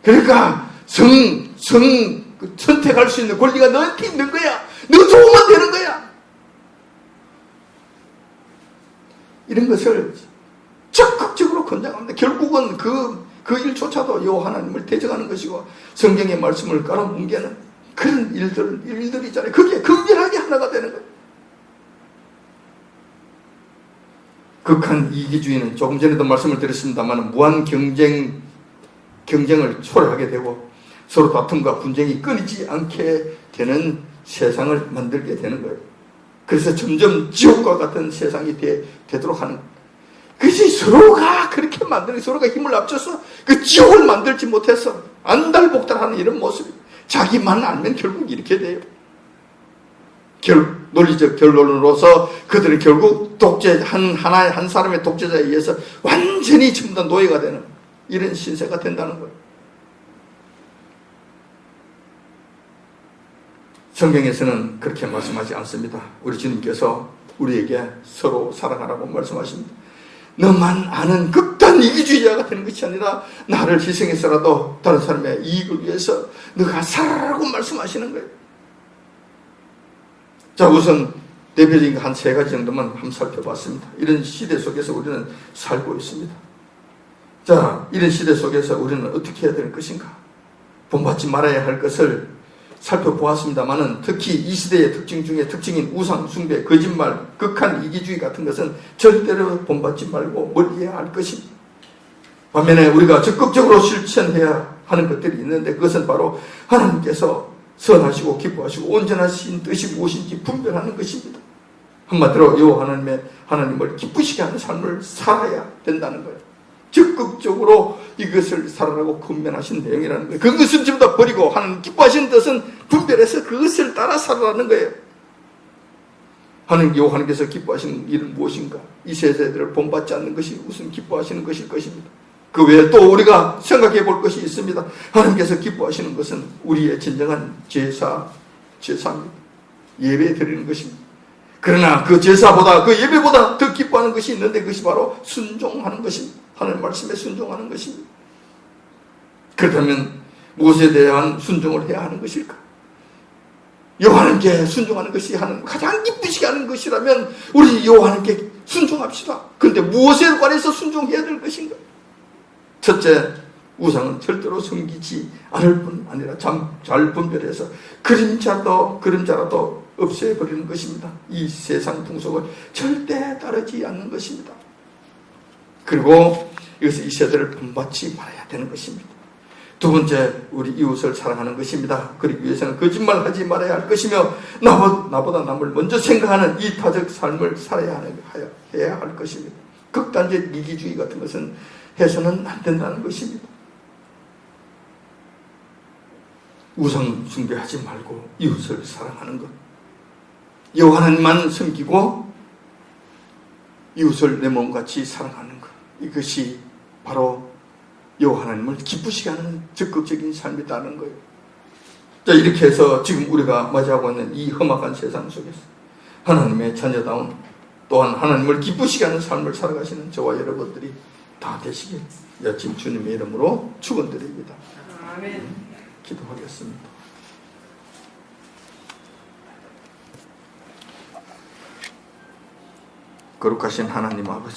그러니까 선택할 수 있는 권리가 너한테 있는 거야. 너 좋으면 되는 거야. 이런 것을 적극적으로 권장합니다. 결국은 그 일조차도 요 하나님을 대적하는 것이고 성경의 말씀을 깔아뭉개는 그런 일들이잖아요. 그게 극렬하게 하나가 되는 거예요. 극한 이기주의는 조금 전에도 말씀을 드렸습니다만 무한 경쟁을 초래하게 되고 서로 다툼과 분쟁이 끊이지 않게 되는 세상을 만들게 되는 거예요. 그래서 점점 지옥과 같은 세상이 되도록 하는 거예요. 그것이 서로가 그렇게 만드는, 서로가 힘을 합쳐서 그 지옥을 만들지 못해서 안달복달하는 이런 모습이 자기만 알면 결국 이렇게 돼요. 논리적 결론으로서 그들은 결국 한 사람의 독재자에 의해서 완전히 전부 다 노예가 되는 이런 신세가 된다는 거예요. 성경에서는 그렇게 말씀하지 않습니다. 우리 주님께서 우리에게 서로 사랑하라고 말씀하십니다. 너만 아는 극단 이기주의자가 되는 것이 아니라 나를 희생해서라도 다른 사람의 이익을 위해서 너가 살아라고 말씀하시는 거예요. 자, 우선 대표적인 한 세 가지 정도만 한번 살펴봤습니다. 이런 시대 속에서 우리는 살고 있습니다. 자, 이런 시대 속에서 우리는 어떻게 해야 될 것인가? 본받지 말아야 할 것을 살펴보았습니다만은 특히 이 시대의 특징 중에 특징인 우상 숭배, 거짓말, 극한 이기주의 같은 것은 절대로 본받지 말고 멀리해야 할 것입니다. 반면에 우리가 적극적으로 실천해야 하는 것들이 있는데 그것은 바로 하나님께서 선하시고 기뻐하시고 온전하신 뜻이 무엇인지 분별하는 것입니다. 한마디로 요 하나님을 기쁘시게 하는 삶을 살아야 된다는 거예요. 적극적으로 이것을 살아라고 권면하신 내용이라는 거예요. 그것은 전부 다 버리고 하나님 기뻐하시는 뜻은 분별해서 그것을 따라 살아라는 거예요. 하나님께서 기뻐하시는 일은 무엇인가? 이 세대들을 본받지 않는 것이 무슨 기뻐하시는 것일 것입니다. 그 외에 또 우리가 생각해 볼 것이 있습니다. 하나님께서 기뻐하시는 것은 우리의 진정한 제사입니다. 예배 드리는 것입니다. 그러나 그 제사보다 그 예배보다 더 기뻐하는 것이 있는데 그것이 바로 순종하는 것입니다. 하나님 말씀에 순종하는 것입니다. 그렇다면 무엇에 대한 순종을 해야 하는 것일까? 여호와님께 순종하는 것이 하나님 가장 기쁘시게 하는 것이라면 우리 여호와님께 순종합시다. 그런데 무엇에 관해서 순종해야 될 것인가? 첫째, 우상은 절대로 섬기지 않을 뿐 아니라 잘 분별해서 그림자라도 없애버리는 것입니다. 이 세상 풍속을 절대 따르지 않는 것입니다. 그리고 이것을 이 세대를 본받지 말아야 되는 것입니다. 두 번째, 우리 이웃을 사랑하는 것입니다. 그러기 위해서는 거짓말하지 말아야 할 것이며 나보다 남을 먼저 생각하는 이타적 삶을 살아야 해야 할 것입니다. 극단적 이기주의 같은 것은 해서는 안 된다는 것입니다. 우상 숭배하지 말고 이웃을 사랑하는 것. 여호와 하나님만 섬기고 이웃을 내 몸같이 사랑하는 것. 이것이 바로 여호와 하나님을 기쁘시게 하는 적극적인 삶이라는 거예요. 자, 이렇게 해서 지금 우리가 맞이하고 있는 이 험악한 세상 속에서 하나님의 자녀다운 또한 하나님을 기쁘시게 하는 삶을 살아가시는 저와 여러분들이 다 되시길 여친 주님의 이름으로 축원드립니다. 아멘. 기도하겠습니다. 거룩하신 하나님 아버지,